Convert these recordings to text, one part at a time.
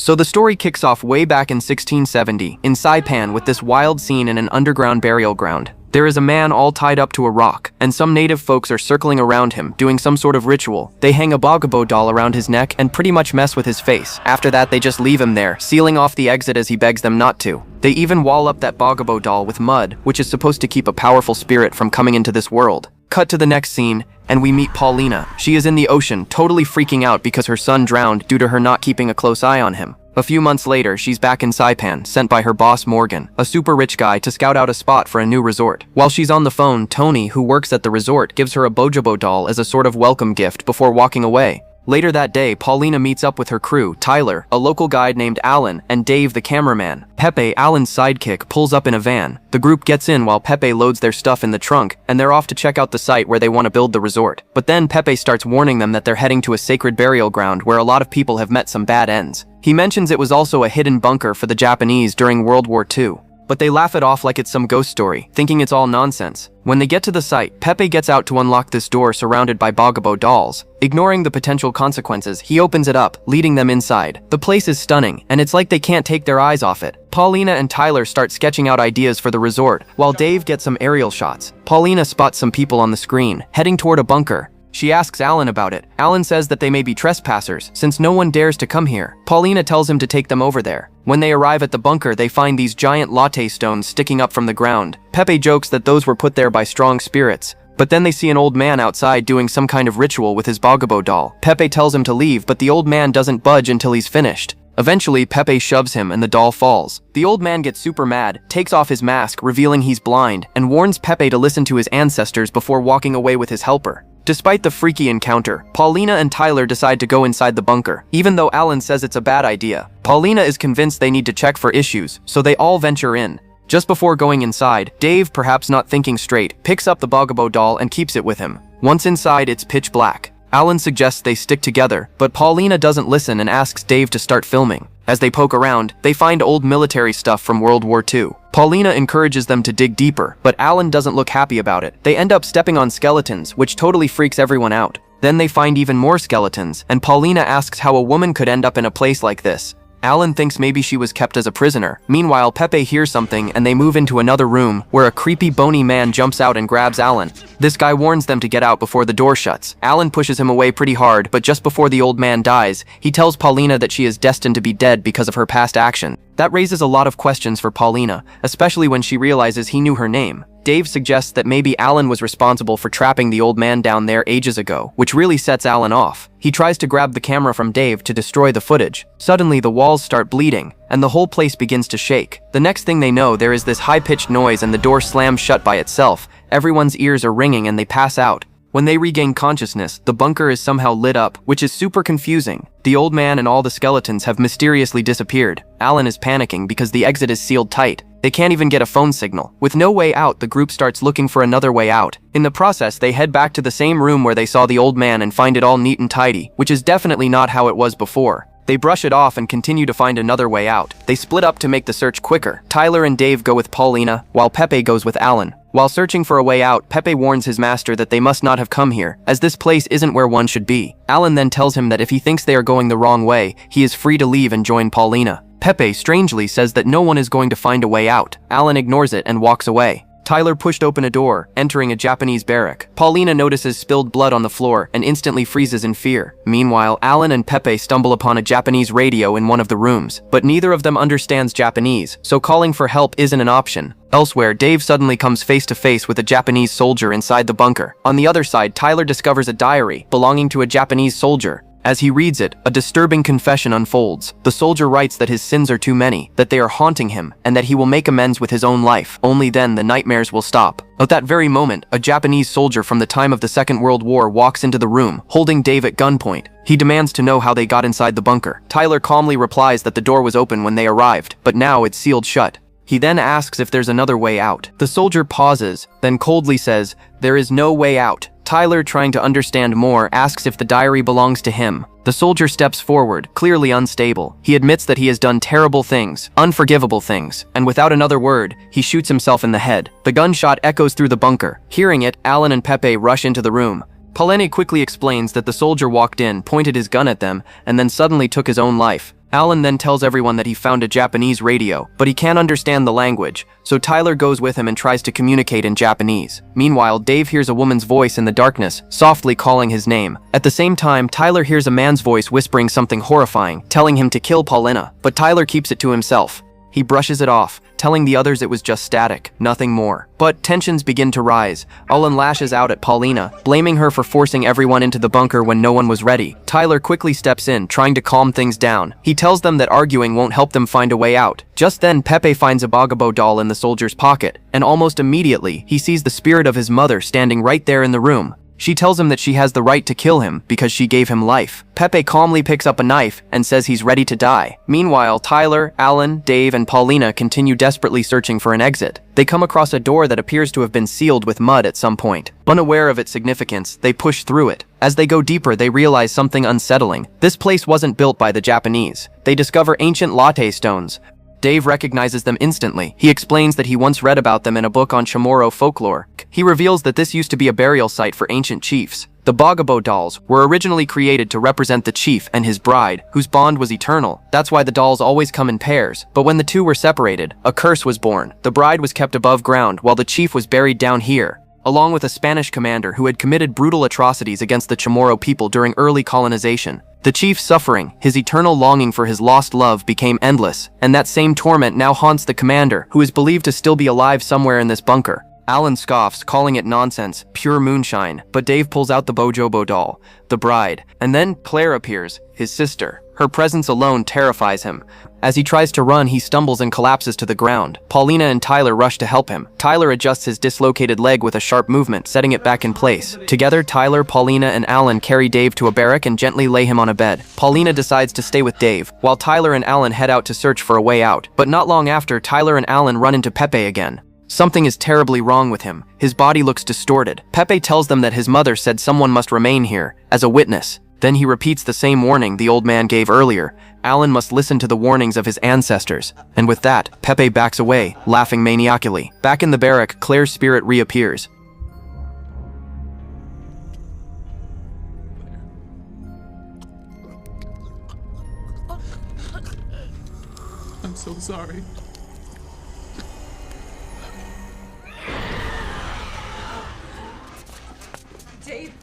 So the story kicks off way back in 1670 in Saipan with this wild scene in an underground burial ground. There is a man all tied up to a rock, and some native folks are circling around him, doing some sort of ritual. They hang a bogobo doll around his neck and pretty much mess with his face. After that, they just leave him there, sealing off the exit as he begs them not to. They even wall up that bogobo doll with mud, which is supposed to keep a powerful spirit from coming into this world. Cut to the next scene, and we meet Paulina. She is in the ocean, totally freaking out because her son drowned due to her not keeping a close eye on him. A few months later, she's back in Saipan, sent by her boss Morgan, a super rich guy, to scout out a spot for a new resort. While she's on the phone, Tony, who works at the resort, gives her a bojobo doll as a sort of welcome gift before walking away. Later that day, Paulina meets up with her crew, Tyler, a local guide named Alan, and Dave the cameraman. Pepe, Alan's sidekick, pulls up in a van. The group gets in while Pepe loads their stuff in the trunk, and they're off to check out the site where they want to build the resort. But then Pepe starts warning them that they're heading to a sacred burial ground where a lot of people have met some bad ends. He mentions it was also a hidden bunker for the Japanese during World War II. But they laugh it off like it's some ghost story, thinking it's all nonsense. When they get to the site, Pepe gets out to unlock this door surrounded by bogobo dolls. Ignoring the potential consequences, he opens it up, leading them inside. The place is stunning, and it's like they can't take their eyes off it. Paulina and Tyler start sketching out ideas for the resort, while Dave gets some aerial shots. Paulina spots some people on the screen, heading toward a bunker. She asks Alan about it. Alan says that they may be trespassers, since no one dares to come here. Paulina tells him to take them over there. When they arrive at the bunker, they find these giant latte stones sticking up from the ground. Pepe jokes that those were put there by strong spirits. But then they see an old man outside doing some kind of ritual with his bogobo doll. Pepe tells him to leave, but the old man doesn't budge until he's finished. Eventually, Pepe shoves him and the doll falls. The old man gets super mad, takes off his mask, revealing he's blind, and warns Pepe to listen to his ancestors before walking away with his helper. Despite the freaky encounter, Paulina and Tyler decide to go inside the bunker, even though Alan says it's a bad idea. Paulina is convinced they need to check for issues, so they all venture in. Just before going inside, Dave, perhaps not thinking straight, picks up the bogobo doll and keeps it with him. Once inside, it's pitch black. Alan suggests they stick together, but Paulina doesn't listen and asks Dave to start filming. As they poke around, they find old military stuff from World War II. Paulina encourages them to dig deeper, but Alan doesn't look happy about it. They end up stepping on skeletons, which totally freaks everyone out. Then they find even more skeletons, and Paulina asks how a woman could end up in a place like this. Alan thinks maybe she was kept as a prisoner. Meanwhile, Pepe hears something and they move into another room where a creepy bony man jumps out and grabs Alan. This guy warns them to get out before the door shuts. Alan pushes him away pretty hard, but just before the old man dies, he tells Paulina that she is destined to be dead because of her past action. That raises a lot of questions for Paulina, especially when she realizes he knew her name. Dave suggests that maybe Alan was responsible for trapping the old man down there ages ago, which really sets Alan off. He tries to grab the camera from Dave to destroy the footage. Suddenly, the walls start bleeding, and the whole place begins to shake. The next thing they know, there is this high-pitched noise and the door slams shut by itself. Everyone's ears are ringing and they pass out. When they regain consciousness, the bunker is somehow lit up, which is super confusing. The old man and all the skeletons have mysteriously disappeared. Alan is panicking because the exit is sealed tight. They can't even get a phone signal. With no way out, the group starts looking for another way out. In the process, they head back to the same room where they saw the old man and find it all neat and tidy, which is definitely not how it was before. They brush it off and continue to find another way out. They split up to make the search quicker. Tyler and Dave go with Paulina, while Pepe goes with Alan. While searching for a way out, Pepe warns his master that they must not have come here, as this place isn't where one should be. Alan then tells him that if he thinks they are going the wrong way, he is free to leave and join Paulina. Pepe strangely says that no one is going to find a way out. Alan ignores it and walks away. Tyler pushed open a door, entering a Japanese barrack. Paulina notices spilled blood on the floor and instantly freezes in fear. Meanwhile, Alan and Pepe stumble upon a Japanese radio in one of the rooms, but neither of them understands Japanese, so calling for help isn't an option. Elsewhere, Dave suddenly comes face to face with a Japanese soldier inside the bunker. On the other side, Tyler discovers a diary belonging to a Japanese soldier. As he reads it, a disturbing confession unfolds. The soldier writes that his sins are too many, that they are haunting him, and that he will make amends with his own life. Only then the nightmares will stop. At that very moment, a Japanese soldier from the time of the Second World War walks into the room, holding Dave at gunpoint. He demands to know how they got inside the bunker. Tyler calmly replies that the door was open when they arrived, but now it's sealed shut. He then asks if there's another way out. The soldier pauses, then coldly says, "There is no way out." Tyler, trying to understand more, asks if the diary belongs to him. The soldier steps forward, clearly unstable. He admits that he has done terrible things, unforgivable things, and without another word, he shoots himself in the head. The gunshot echoes through the bunker. Hearing it, Alan and Pepe rush into the room. Paulina quickly explains that the soldier walked in, pointed his gun at them, and then suddenly took his own life. Alan then tells everyone that he found a Japanese radio, but he can't understand the language, so Tyler goes with him and tries to communicate in Japanese. Meanwhile, Dave hears a woman's voice in the darkness, softly calling his name. At the same time, Tyler hears a man's voice whispering something horrifying, telling him to kill Paulina, but Tyler keeps it to himself. He brushes it off, telling the others it was just static, nothing more. But tensions begin to rise. Alan lashes out at Paulina, blaming her for forcing everyone into the bunker when no one was ready. Tyler quickly steps in, trying to calm things down. He tells them that arguing won't help them find a way out. Just then, Pepe finds a Bogabo doll in the soldier's pocket, and almost immediately, he sees the spirit of his mother standing right there in the room. She tells him that she has the right to kill him because she gave him life. Pepe calmly picks up a knife and says he's ready to die. Meanwhile, Tyler, Alan, Dave, and Paulina continue desperately searching for an exit. They come across a door that appears to have been sealed with mud at some point. Unaware of its significance, they push through it. As they go deeper, they realize something unsettling. This place wasn't built by the Japanese. They discover ancient latte stones. Dave recognizes them instantly. He explains that he once read about them in a book on Chamorro folklore. He reveals that this used to be a burial site for ancient chiefs. The Bogabo dolls were originally created to represent the chief and his bride, whose bond was eternal. That's why the dolls always come in pairs. But when the two were separated, a curse was born. The bride was kept above ground while the chief was buried down here, along with a Spanish commander who had committed brutal atrocities against the Chamorro people during early colonization. The chief's suffering, his eternal longing for his lost love, became endless, and that same torment now haunts the commander, who is believed to still be alive somewhere in this bunker. Alan scoffs, calling it nonsense, pure moonshine, but Dave pulls out the Bojobo doll, the bride, and then Claire appears, his sister. Her presence alone terrifies him. As he tries to run, he stumbles and collapses to the ground. Paulina and Tyler rush to help him. Tyler adjusts his dislocated leg with a sharp movement, setting it back in place. Together, Tyler, Paulina, and Alan carry Dave to a barrack and gently lay him on a bed. Paulina decides to stay with Dave, while Tyler and Alan head out to search for a way out. But not long after, Tyler and Alan run into Pepe again. Something is terribly wrong with him. His body looks distorted. Pepe tells them that his mother said someone must remain here, as a witness. Then he repeats the same warning the old man gave earlier. Alan must listen to the warnings of his ancestors. And with that, Pepe backs away, laughing maniacally. Back in the barrack, Claire's spirit reappears. I'm so sorry. Dave.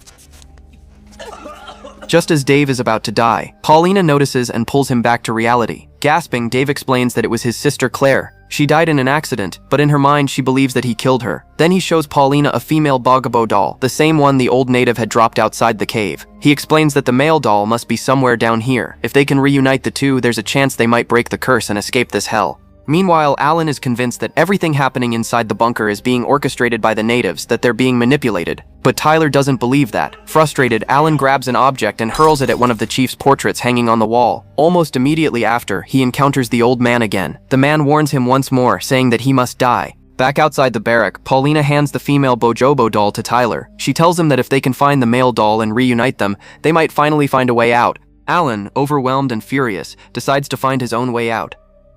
Just as Dave is about to die, Paulina notices and pulls him back to reality. Gasping, Dave explains that it was his sister Claire. She died in an accident, but in her mind she believes that he killed her. Then he shows Paulina a female Bogabo doll, the same one the old native had dropped outside the cave. He explains that the male doll must be somewhere down here. If they can reunite the two, there's a chance they might break the curse and escape this hell. Meanwhile, Alan is convinced that everything happening inside the bunker is being orchestrated by the natives, that they're being manipulated. But Tyler doesn't believe that. Frustrated, Alan grabs an object and hurls it at one of the chief's portraits hanging on the wall. Almost immediately after, he encounters the old man again. The man warns him once more, saying that he must die. Back outside the barrack, Paulina hands the female Bojobo doll to Tyler. She tells him that if they can find the male doll and reunite them, they might finally find a way out. Alan, overwhelmed and furious, decides to find his own way out.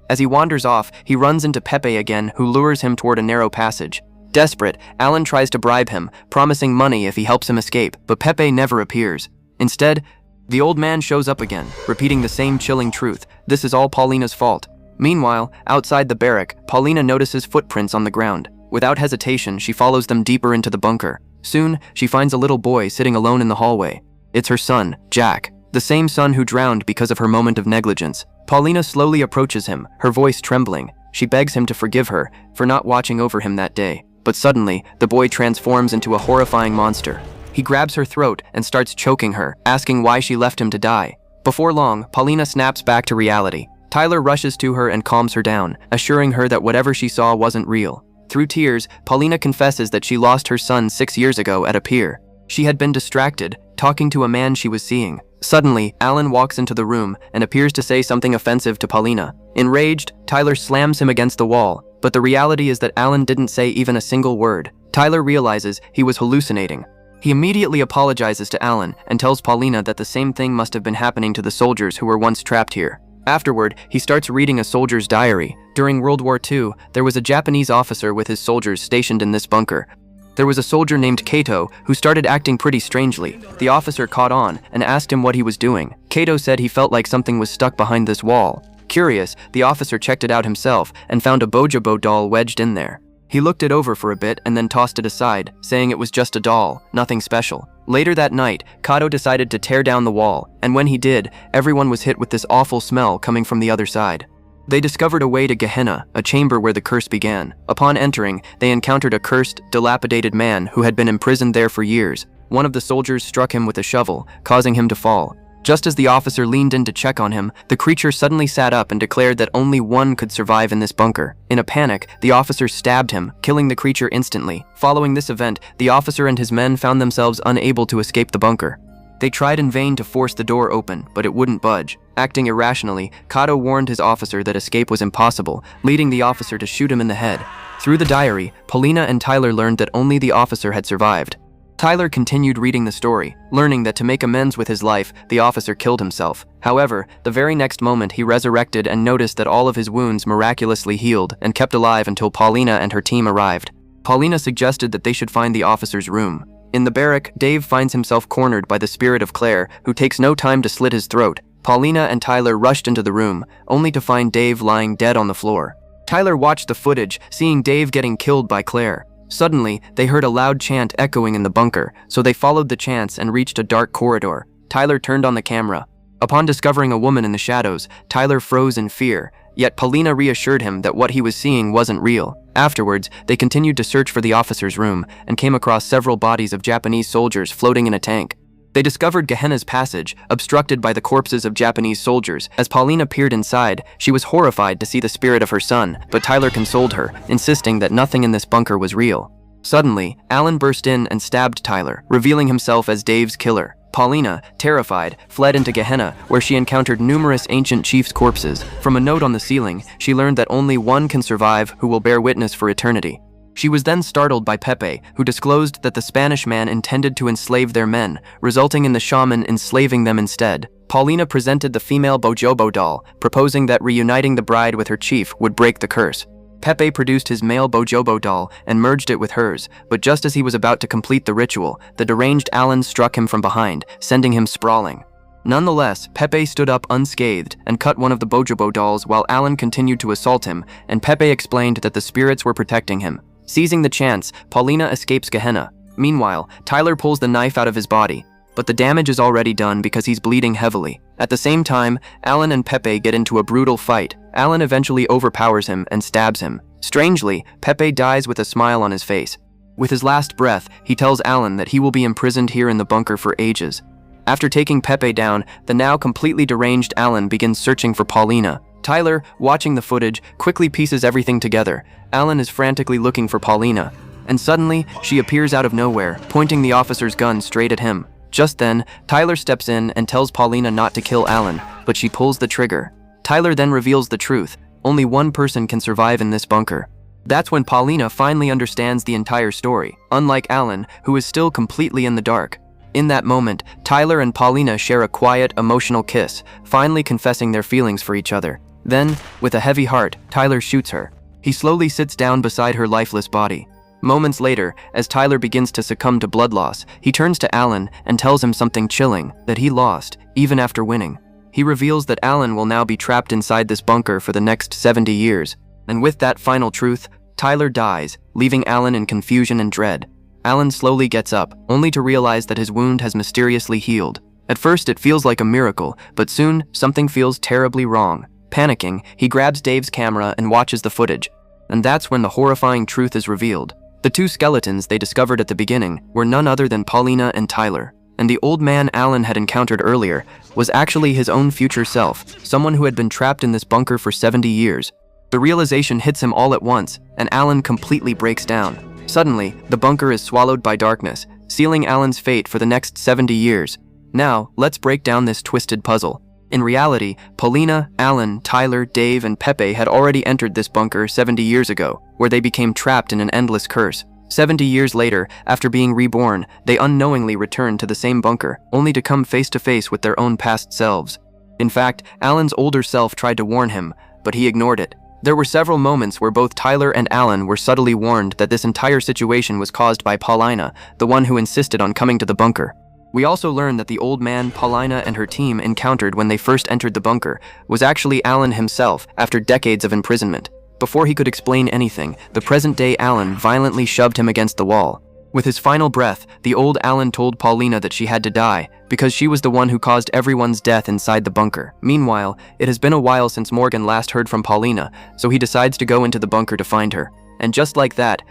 As he wanders off, he runs into Pepe again, who lures him toward a narrow passage. Desperate, Alan tries to bribe him, promising money if he helps him escape, but Pepe never appears. Instead, the old man shows up again, repeating the same chilling truth. This is all Paulina's fault. Meanwhile, outside the barrack, Paulina notices footprints on the ground. Without hesitation, she follows them deeper into the bunker. Soon, she finds a little boy sitting alone in the hallway. It's her son, Jack, the same son who drowned because of her moment of negligence. Paulina slowly approaches him, her voice trembling. She begs him to forgive her for not watching over him that day. But suddenly, the boy transforms into a horrifying monster. He grabs her throat and starts choking her, asking why she left him to die. Before long, Paulina snaps back to reality. Tyler rushes to her and calms her down, assuring her that whatever she saw wasn't real. Through tears, Paulina confesses that she lost her son 6 years ago at a pier. She had been distracted, talking to a man she was seeing. Suddenly, Alan walks into the room and appears to say something offensive to Paulina. Enraged, Tyler slams him against the wall, but the reality is that Alan didn't say even a single word. Tyler realizes he was hallucinating. He immediately apologizes to Alan and tells Paulina that the same thing must have been happening to the soldiers who were once trapped here. Afterward, he starts reading a soldier's diary. During World War II, there was a Japanese officer with his soldiers stationed in this bunker. There was a soldier named Kato who started acting pretty strangely. The officer caught on and asked him what he was doing. Kato said he felt like something was stuck behind this wall. Curious, the officer checked it out himself and found a Bojobo doll wedged in there. He looked it over for a bit and then tossed it aside, saying it was just a doll, nothing special. Later that night, Kato decided to tear down the wall, and when he did, everyone was hit with this awful smell coming from the other side. They discovered a way to Gehenna, a chamber where the curse began. Upon entering, they encountered a cursed, dilapidated man who had been imprisoned there for years. One of the soldiers struck him with a shovel, causing him to fall. Just as the officer leaned in to check on him, the creature suddenly sat up and declared that only one could survive in this bunker. In a panic, the officer stabbed him, killing the creature instantly. Following this event, the officer and his men found themselves unable to escape the bunker. They tried in vain to force the door open, but it wouldn't budge. Acting irrationally, Kato warned his officer that escape was impossible, leading the officer to shoot him in the head. Through the diary, Paulina and Tyler learned that only the officer had survived. Tyler continued reading the story, learning that to make amends with his life, the officer killed himself. However, the very next moment he resurrected and noticed that all of his wounds miraculously healed and kept alive until Paulina and her team arrived. Paulina suggested that they should find the officer's room. In the barrack, Dave finds himself cornered by the spirit of Claire, who takes no time to slit his throat. Paulina and Tyler rushed into the room, only to find Dave lying dead on the floor. Tyler watched the footage, seeing Dave getting killed by Claire. Suddenly, they heard a loud chant echoing in the bunker, so they followed the chants and reached a dark corridor. Tyler turned on the camera. Upon discovering a woman in the shadows, Tyler froze in fear, yet Paulina reassured him that what he was seeing wasn't real. Afterwards, they continued to search for the officer's room and came across several bodies of Japanese soldiers floating in a tank. They discovered Gehenna's passage, obstructed by the corpses of Japanese soldiers. As Paulina peered inside, she was horrified to see the spirit of her son, but Tyler consoled her, insisting that nothing in this bunker was real. Suddenly, Alan burst in and stabbed Tyler, revealing himself as Dave's killer. Paulina, terrified, fled into Gehenna, where she encountered numerous ancient chiefs' corpses. From a note on the ceiling, she learned that only one can survive who will bear witness for eternity. She was then startled by Pepe, who disclosed that the Spanish man intended to enslave their men, resulting in the shaman enslaving them instead. Paulina presented the female Bojobo doll, proposing that reuniting the bride with her chief would break the curse. Pepe produced his male Bojobo doll and merged it with hers, but just as he was about to complete the ritual, the deranged Alan struck him from behind, sending him sprawling. Nonetheless, Pepe stood up unscathed and cut one of the Bojobo dolls while Alan continued to assault him, and Pepe explained that the spirits were protecting him. Seizing the chance, Paulina escapes Gehenna. Meanwhile, Tyler pulls the knife out of his body, but the damage is already done because he's bleeding heavily. At the same time, Alan and Pepe get into a brutal fight. Alan eventually overpowers him and stabs him. Strangely, Pepe dies with a smile on his face. With his last breath, he tells Alan that he will be imprisoned here in the bunker for ages. After taking Pepe down, the now completely deranged Alan begins searching for Paulina. Tyler, watching the footage, quickly pieces everything together. Alan is frantically looking for Paulina, and suddenly, she appears out of nowhere, pointing the officer's gun straight at him. Just then, Tyler steps in and tells Paulina not to kill Alan, but she pulls the trigger. Tyler then reveals the truth. Only one person can survive in this bunker. That's when Paulina finally understands the entire story, unlike Alan, who is still completely in the dark. In that moment, Tyler and Paulina share a quiet, emotional kiss, finally confessing their feelings for each other. Then, with a heavy heart, Tyler shoots her. He slowly sits down beside her lifeless body. Moments later, as Tyler begins to succumb to blood loss, he turns to Alan and tells him something chilling, that he lost, even after winning. He reveals that Alan will now be trapped inside this bunker for the next 70 years. And with that final truth, Tyler dies, leaving Alan in confusion and dread. Alan slowly gets up, only to realize that his wound has mysteriously healed. At first, it feels like a miracle, but soon, something feels terribly wrong. Panicking, he grabs Dave's camera and watches the footage. And that's when the horrifying truth is revealed. The two skeletons they discovered at the beginning were none other than Paulina and Tyler. And the old man Alan had encountered earlier was actually his own future self, someone who had been trapped in this bunker for 70 years. The realization hits him all at once, and Alan completely breaks down. Suddenly, the bunker is swallowed by darkness, sealing Alan's fate for the next 70 years. Now, let's break down this twisted puzzle. In reality, Paulina, Alan, Tyler, Dave, and Pepe had already entered this bunker 70 years ago, where they became trapped in an endless curse. 70 years later, after being reborn, they unknowingly returned to the same bunker, only to come face to face with their own past selves. In fact, Alan's older self tried to warn him, but he ignored it. There were several moments where both Tyler and Alan were subtly warned that this entire situation was caused by Paulina, the one who insisted on coming to the bunker. We also learned that the old man Paulina and her team encountered when they first entered the bunker was actually Alan himself after decades of imprisonment. Before he could explain anything, the present-day Alan violently shoved him against the wall. With his final breath, the old Alan told Paulina that she had to die because she was the one who caused everyone's death inside the bunker. Meanwhile, it has been a while since Morgan last heard from Paulina, so he decides to go into the bunker to find her. And just like that,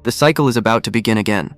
the cycle is about to begin again.